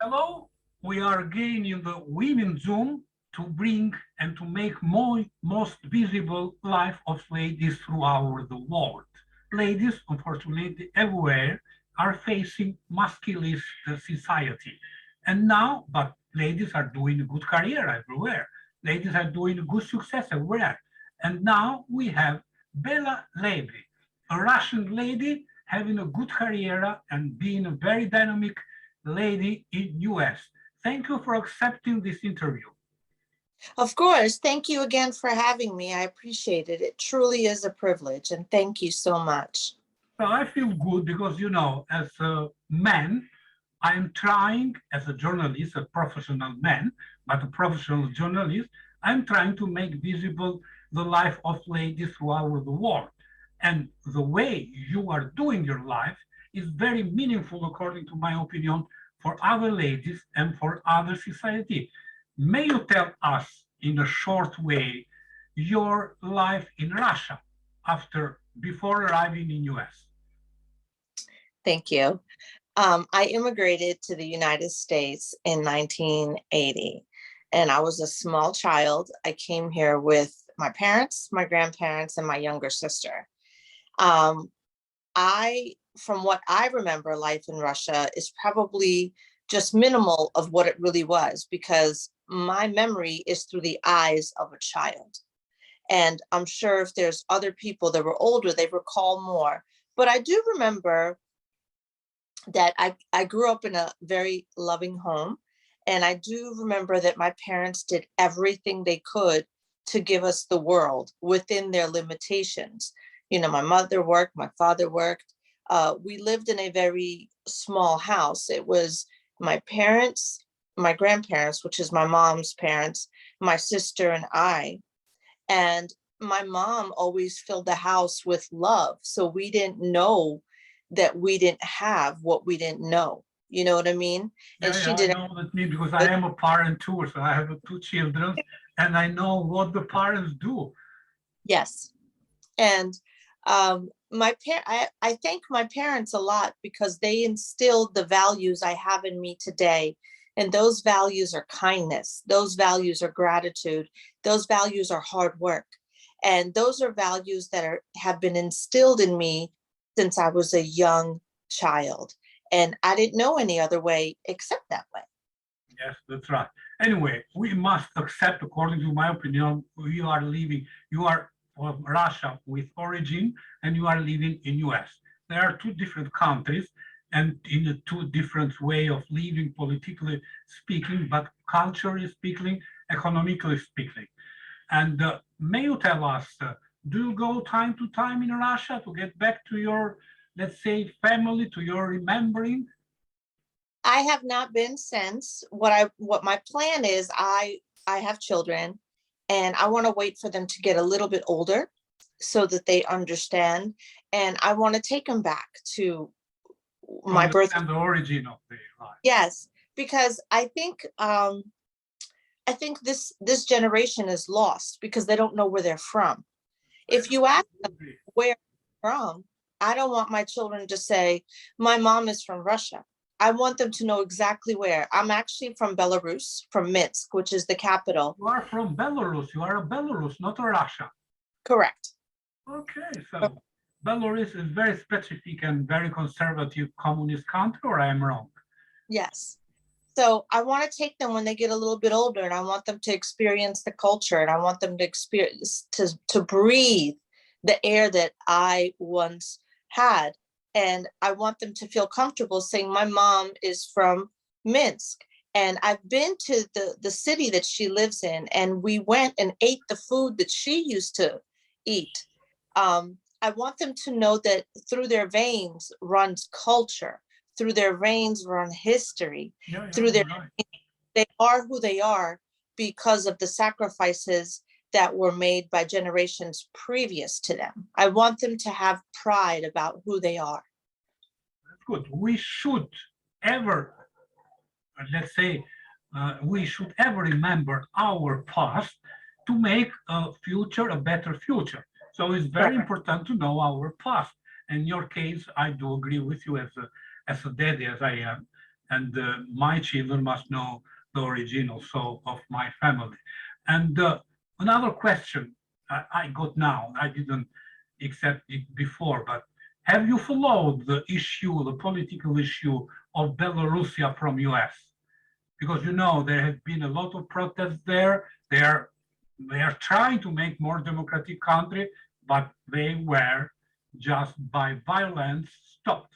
Hello, we are again in the Women Zoom to bring and to make most visible life of ladies throughout the world. Ladies, unfortunately, everywhere are facing masculinist society. And now, but ladies are doing a good career everywhere. Ladies are doing good success everywhere. And now we have Bella Levy, a Russian lady having a good career and being a very dynamic lady in US. Thank you for accepting this interview. Of course. Thank you again for having me. I appreciate it. It truly is a privilege, and thank you so much. Well, I feel good because, you know, as a man, I am trying, as a journalist, a professional man, but a professional journalist, I'm trying to make visible the life of ladies throughout the world. And the way you are doing your life is very meaningful, according to my opinion, for other ladies and for other society. May you tell us in a short way your life in Russia before arriving in US? Thank you. I immigrated to the United States in 1980, and I was a small child. I came here with my parents, my grandparents, and my younger sister. From what I remember, life in Russia is probably just minimal of what it really was, because my memory is through the eyes of a child. And I'm sure if there's other people that were older, they recall more. But I do remember that I grew up in a very loving home. And I do remember that my parents did everything they could to give us the world within their limitations. You know, my mother worked, my father worked. We lived in a very small house. It was my parents, my grandparents, which is my mom's parents, my sister and I. And my mom always filled the house with love. So we didn't know that we didn't have what we didn't know. You know what I mean? And Yeah, she I did. know what it means because I am a parent too. So I have two children and I know what the parents do. Yes. And I thank my parents a lot because they instilled the values I have in me today. And those values are kindness. Those values are gratitude. Those values are hard work. And those are values that have been instilled in me since I was a young child. And I didn't know any other way except that way. Yes, that's right. Anyway, we must accept, according to my opinion, you are from Russia with origin and you are living in US. There are two different countries and in a two different way of living, politically speaking, but culturally speaking, economically speaking. And may you tell us, do you go time to time in Russia to get back to your, let's say, family, to your remembering? I have not been since. What my plan is, I have children and I want to wait for them to get a little bit older so that they understand. And I want to take them back to my birth. And the origin of their life. Yes, because I think this generation is lost because they don't know where they're from. If you ask them where they're from, I don't want my children to say, my mom is from Russia. I want them to know exactly where. I'm actually from Belarus, from Minsk, which is the capital. You are from Belarus. You are a Belarus, not a Russia. Correct. Okay, so Belarus is very specific and very conservative communist country, or I am wrong? Yes. So I want to take them when they get a little bit older, and I want them to experience the culture, and I want them to experience to breathe the air that I once had. And I want them to feel comfortable saying, my mom is from Minsk. And I've been to the city that she lives in, and we went and ate the food that she used to eat. I want them to know that through their veins runs culture, through their veins run history, through their they are who they are because of the sacrifices that were made by generations previous to them. I want them to have pride about who they are. That's good. We should ever, let's say, we should ever remember our past to make a future a better future. So it's very important to know our past. In your case, I do agree with you as a daddy as I am. and my children must know the origin also of my family. And another question I got now, I didn't accept it before, but have you followed the issue, the political issue of Belarusia from US? Because you know there have been a lot of protests there. They are trying to make more democratic country, but they were just by violence stopped.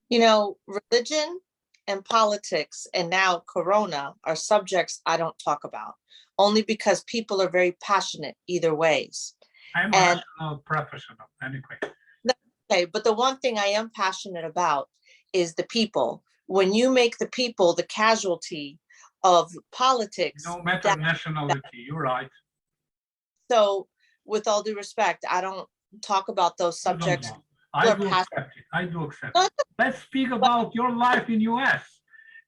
You know, religion and politics and now Corona are subjects I don't talk about, only because people are very passionate either ways. I'm a national professional anyway. Okay, but the one thing I am passionate about is the people. When you make the people the casualty of politics, no matter nationality, you're right. So with all due respect, I don't talk about those subjects. I do accept it. I do accept it. Let's speak about your life in US.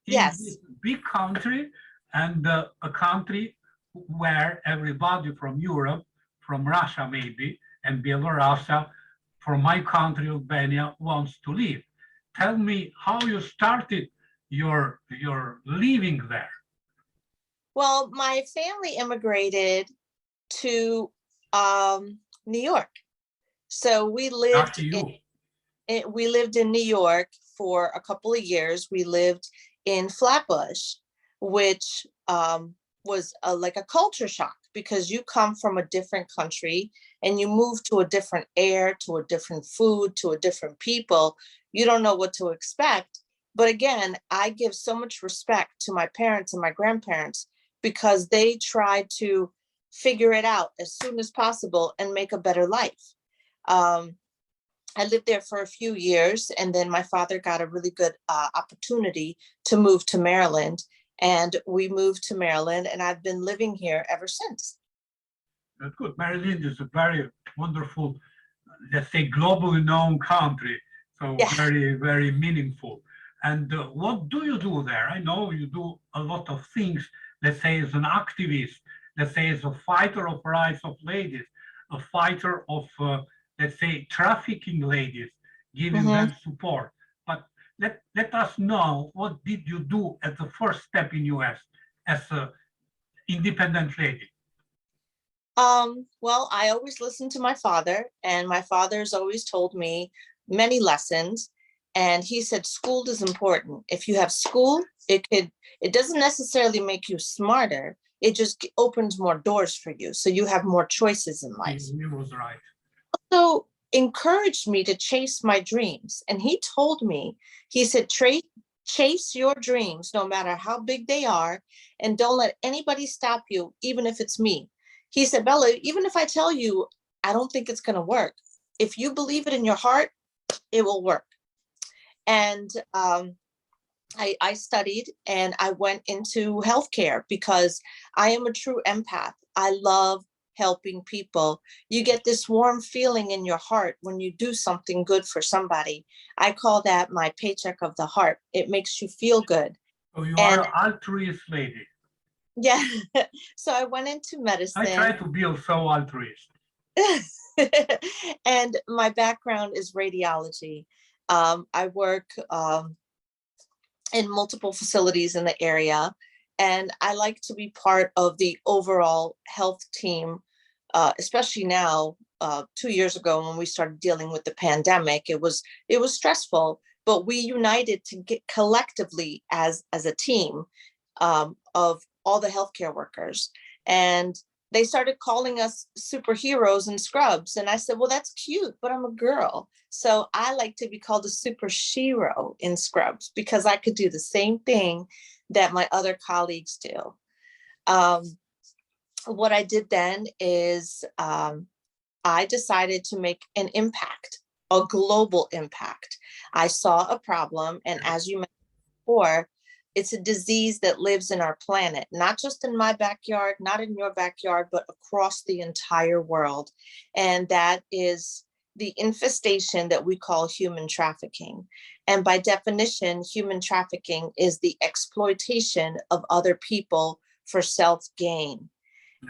Yes. In this big country, and a country where everybody from Europe, from Russia maybe, and Belarus, from my country, Albania, wants to live. Tell me how you started your living there. Well, my family immigrated to New York. So we lived in New York for a couple of years. We lived in Flatbush, which was like a culture shock, because you come from a different country and you move to a different air, to a different food, to a different people. You don't know what to expect. But again, I give so much respect to my parents and my grandparents, because they tried to figure it out as soon as possible and make a better life. I lived there for a few years, and then my father got a really good opportunity to move to Maryland, and we moved to Maryland, and I've been living here ever since. That's good. Maryland is a very wonderful, let's say, globally known country. So yeah. Very, very meaningful. And what do you do there? I know you do a lot of things, let's say as an activist, let's say as a fighter of rights of ladies, a fighter of, let's say, trafficking ladies, giving them support. But let us know, what did you do at the first step in US as an independent lady? Well, I always listened to my father, and my father's always told me many lessons. And he said, school is important. If you have school, it doesn't necessarily make you smarter. It just opens more doors for you. So you have more choices in life. He was right. Also encouraged me to chase my dreams. And he told me, he said, chase your dreams, no matter how big they are, and don't let anybody stop you, even if it's me. He said, Bella, even if I tell you, I don't think it's going to work, if you believe it in your heart, it will work. And I studied, and I went into healthcare because I am a true empath. I love helping people. You get this warm feeling in your heart when you do something good for somebody. I call that my paycheck of the heart. It makes you feel good. So you are an altruist lady. Yeah. So I went into medicine. I try to be so altruist. And my background is radiology. I work in multiple facilities in the area, and I like to be part of the overall health team, especially now. 2 years ago, when we started dealing with the pandemic, it was stressful, but we united to get collectively as a team of all the healthcare workers, and they started calling us superheroes and scrubs. And I said, well, that's cute, but I'm a girl. So I like to be called a SuperSHEro in scrubs, because I could do the same thing that my other colleagues do. What I did then is I decided to make an impact, a global impact. I saw a problem, and as you mentioned before, it's a disease that lives in our planet, not just in my backyard, not in your backyard, but across the entire world. And that is the infestation that we call human trafficking. And by definition, human trafficking is the exploitation of other people for self-gain.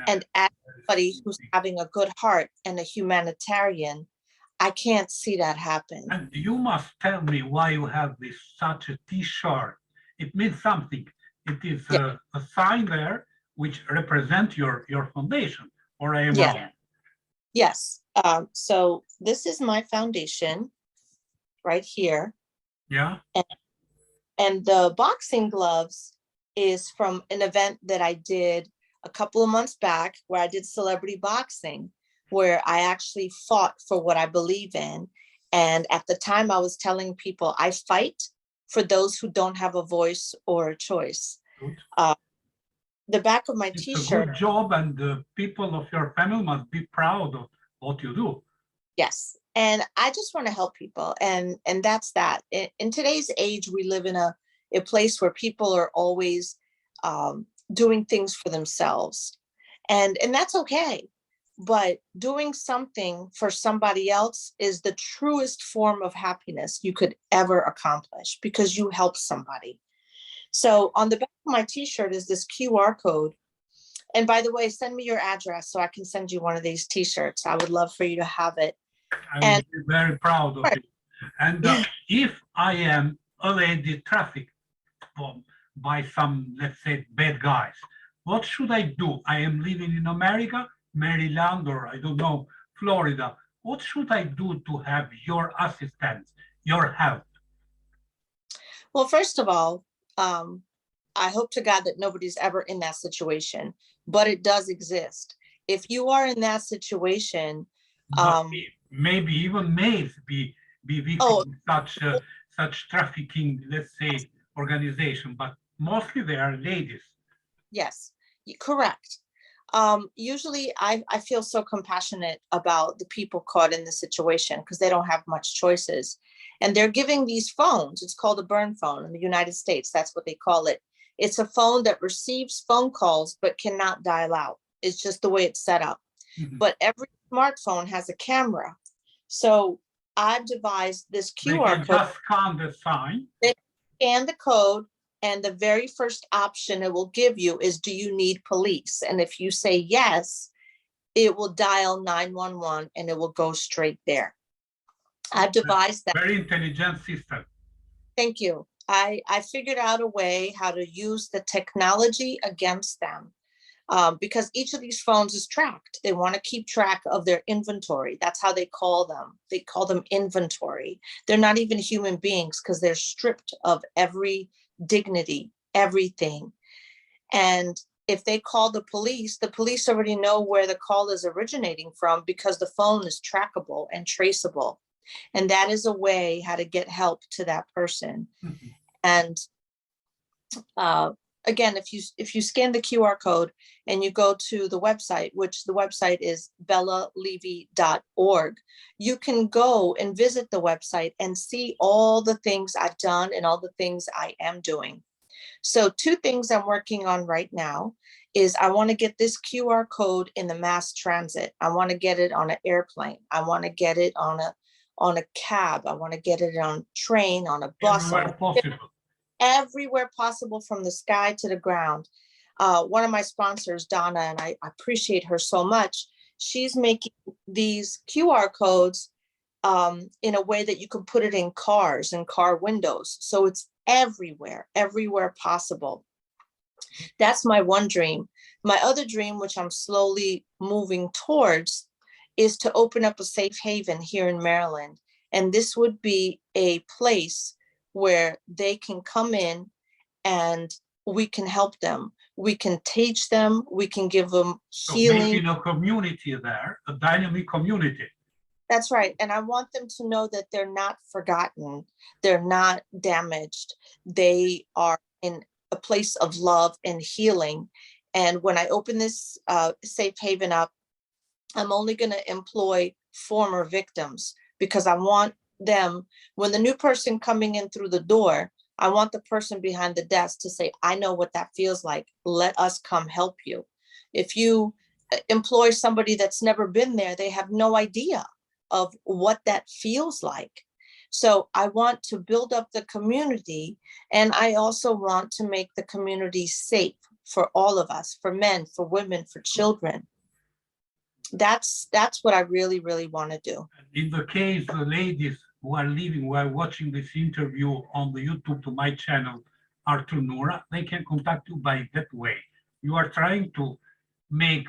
And as somebody who's having a good heart and a humanitarian, I can't see that happen. And you must tell me why you have this such a T-shirt. It means something. It is Yeah. a sign there which represents your foundation, or I am Yeah. wrong? Yes. So this is my foundation right here. Yeah. And the boxing gloves is from an event that I did a couple of months back where I did celebrity boxing, where I actually fought for what I believe in. And at the time I was telling people I fight for those who don't have a voice or a choice. Good. The back of my It's a t-shirt. good job, and the people of your family must be proud of what you do. Yes. And I just want to help people. And that's that. In today's age, we live in a place where people are always doing things for themselves. And that's okay. But doing something for somebody else is the truest form of happiness you could ever accomplish, because you help somebody. So on the back of my t-shirt is this QR code. And by the way, send me your address so I can send you one of these t-shirts. I would love for you to have it. I will be very proud of it. And if I am already trafficked by some, let's say, bad guys, what should I do? I am living in America, Maryland, or I don't know, Florida. What should I do to have your assistance, your help? Well, first of all, I hope to God that nobody's ever in that situation, but it does exist. If you are in that situation, maybe even males be victims oh, of such trafficking, let's say, organization, but mostly they are ladies. yes, correct. Usually I feel so compassionate about the people caught in the situation because they don't have much choices. And they're giving these phones, it's called a burn phone in the United States, that's what they call it. It's a phone that receives phone calls but cannot dial out. It's just the way it's set up. Mm-hmm. But every smartphone has a camera. So I've devised this QR code. Just scan the sign. They scan the code, and the very first option it will give you is, do you need police? And if you say yes, it will dial 911 and it will go straight there. I've devised that. Very intelligent system. Thank you. I figured out a way how to use the technology against them, because each of these phones is tracked. They want to keep track of their inventory. That's how they call them. They call them inventory. They're not even human beings because they're stripped of every dignity, everything. And if they call the police already know where the call is originating from because the phone is trackable and traceable. And that is a way how to get help to that person. Mm-hmm. And again, if you scan the QR code and you go to the website, which the website is bellalevy.org, you can go and visit the website and see all the things I've done and all the things I am doing. So 2 things I'm working on right now is I want to get this QR code in the mass transit. I want to get it on an airplane. I want to get it on a cab. I want to get it on a train, on a bus. Everywhere possible, from the sky to the ground. One of my sponsors, Donna, and I appreciate her so much, she's making these QR codes in a way that you can put it in cars and car windows. So it's everywhere possible. That's my one dream. My other dream, which I'm slowly moving towards, is to open up a safe haven here in Maryland. And this would be a place where they can come in and we can help them. We can teach them. We can give them healing. So making a community there, a dynamic community. That's right. And I want them to know that they're not forgotten. They're not damaged. They are in a place of love and healing. And when I open this safe haven up, I'm only going to employ former victims, because I want them, when the new person coming in through the door, I want the person behind the desk to say, I know what that feels like. Let us come help you. If you employ somebody that's never been there, they have no idea of what that feels like. So I want to build up the community, and I also want to make the community safe for all of us, for men, for women, for children. That's what I really, really want to do. In the case the ladies who are watching this interview on the YouTube to my channel, Artur Nura, they can contact you by that way. You are trying to make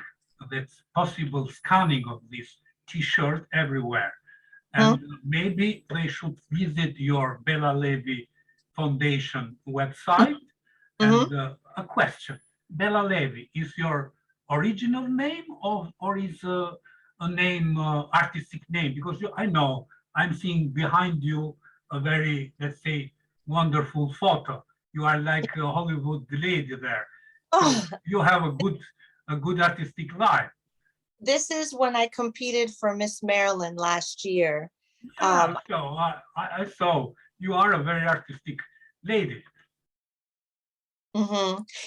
that possible scanning of this T-shirt everywhere. And maybe they should visit your Bella Levy Foundation website. And a question, Bella Levy is your original name or is a name, artistic name? Because I know I'm seeing behind you a very, let's say, wonderful photo. You are like a Hollywood lady there. So you have a good artistic life. This is when I competed for Miss Maryland last year. Yeah, so I saw you are a very artistic lady.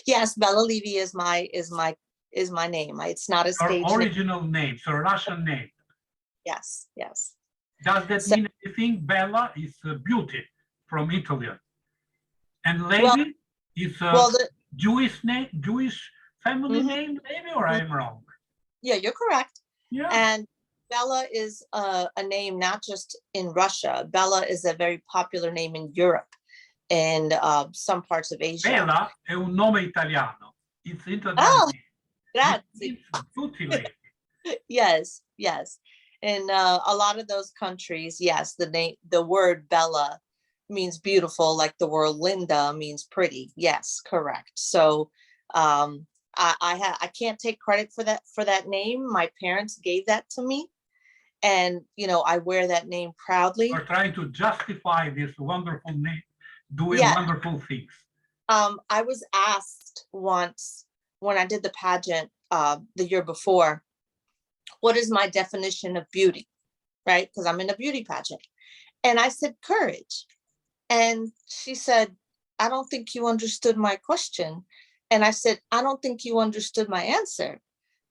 Yes, Bella Levy is my name. It's not a stage Her original name, so Russian name. Yes, yes. Does that mean anything? Bella is beauty from Italian, and Levy is a Jewish name, Jewish family name, maybe, or I'm wrong? Yeah, you're correct. Yeah. And Bella is a name not just in Russia. Bella is a very popular name in Europe and some parts of Asia. Bella è un nome italiano. It's Italian. Oh, grazie. It's Yes, yes. In a lot of those countries, yes, the word Bella means beautiful, like the word Linda means pretty. Yes, correct. So I can't take credit for that name. My parents gave that to me, and I wear that name proudly. You're trying to justify this wonderful name, doing wonderful things. I was asked once when I did the pageant the year before, what is my definition of beauty, right? Because I'm in a beauty pageant. And I said, courage. And she said, I don't think you understood my question. And I said, I don't think you understood my answer,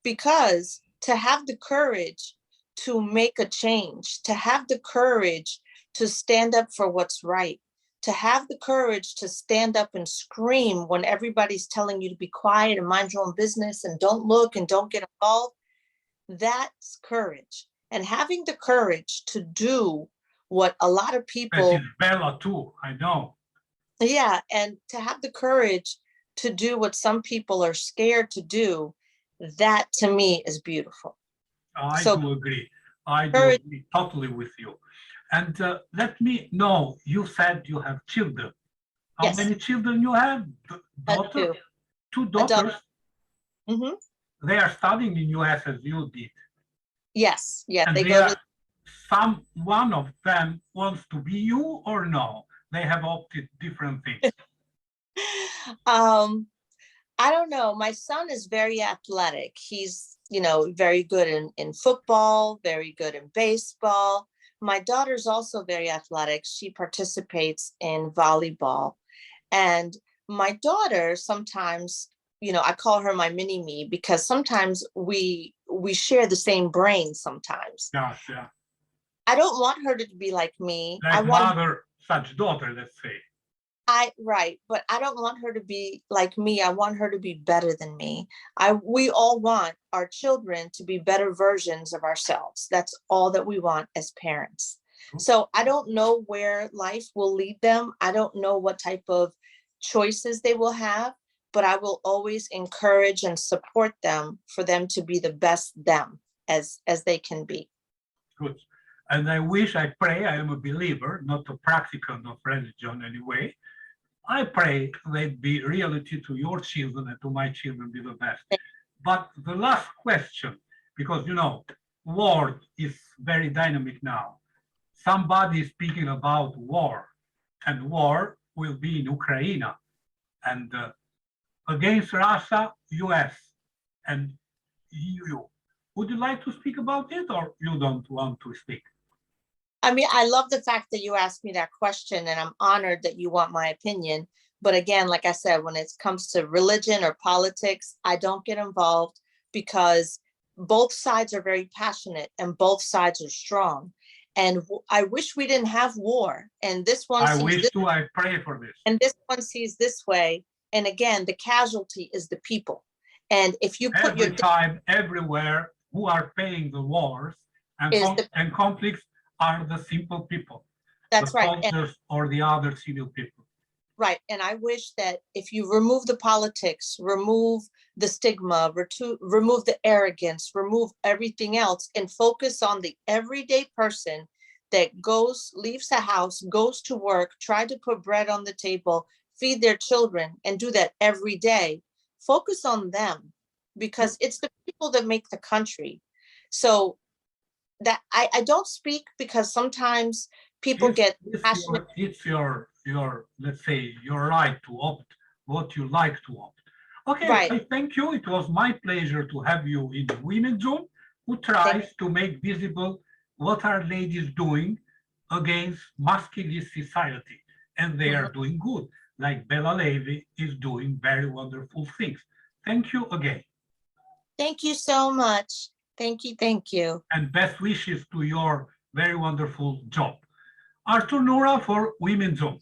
because to have the courage to make a change, to have the courage to stand up for what's right, to have the courage to stand up and scream when everybody's telling you to be quiet and mind your own business and don't look and don't get involved, that's courage. And having the courage to do what a lot of people— That is Bella too, I know. Yeah, and to have the courage to do what some people are scared to do, that to me is beautiful. I do agree. I do agree totally with you. And let me know, you said you have children. How many children you have? Daughter? Two daughters? They are studying in US as you did. Yes, yeah. And one of them wants to be you or no? They have opted different things. I don't know. My son is very athletic. He's, very good in football, very good in baseball. My daughter's also very athletic. She participates in volleyball. And my daughter sometimes, I call her my mini me, because sometimes we share the same brain sometimes. Yeah, yeah. I don't want her to be like me. Like I want mother, such daughter, let's say. Right, but I don't want her to be like me. I want her to be better than me. We all want our children to be better versions of ourselves. That's all that we want as parents. So I don't know where life will lead them. I don't know what type of choices they will have, but I will always encourage and support them for them to be the best them as they can be. Good. And I pray, I am a believer, not a practicant of religion anyway. I pray that be reality to your children and to my children be the best. But the last question, because war is very dynamic now. Somebody is speaking about war, and war will be in Ukraine, and against Russia, US, and EU. Would you like to speak about it, or you don't want to speak? I mean, I love the fact that you asked me that question, and I'm honored that you want my opinion. But again, like I said, when it comes to religion or politics, I don't get involved, because both sides are very passionate and both sides are strong. And I wish we didn't have war. And this one I wish too, I pray for this. And this one sees this way. And again, the casualty is the people. And if you put every time, everywhere, who are paying the wars and, Is the and conflicts are the simple people, the That's right. And soldiers or the other civil people. right. And I wish that if you remove the politics, remove the stigma, remove the arrogance, remove everything else, and focus on the everyday person that leaves the house, goes to work, try to put bread on the table, feed their children, and do that every day. Focus on them, because it's the people that make the country. So that I don't speak because sometimes people get passionate. It's your, let's say, your right to opt what you like to opt. Okay, Right. I thank you. It was my pleasure to have you in Women's Zoom, who tries to make visible what are ladies doing against masculine society, and they are doing good. Like Bella Levy is doing very wonderful things. Thank you again. Thank you so much. Thank you. Thank you. And best wishes to your very wonderful job. Artur, Nura for Women's Zoom.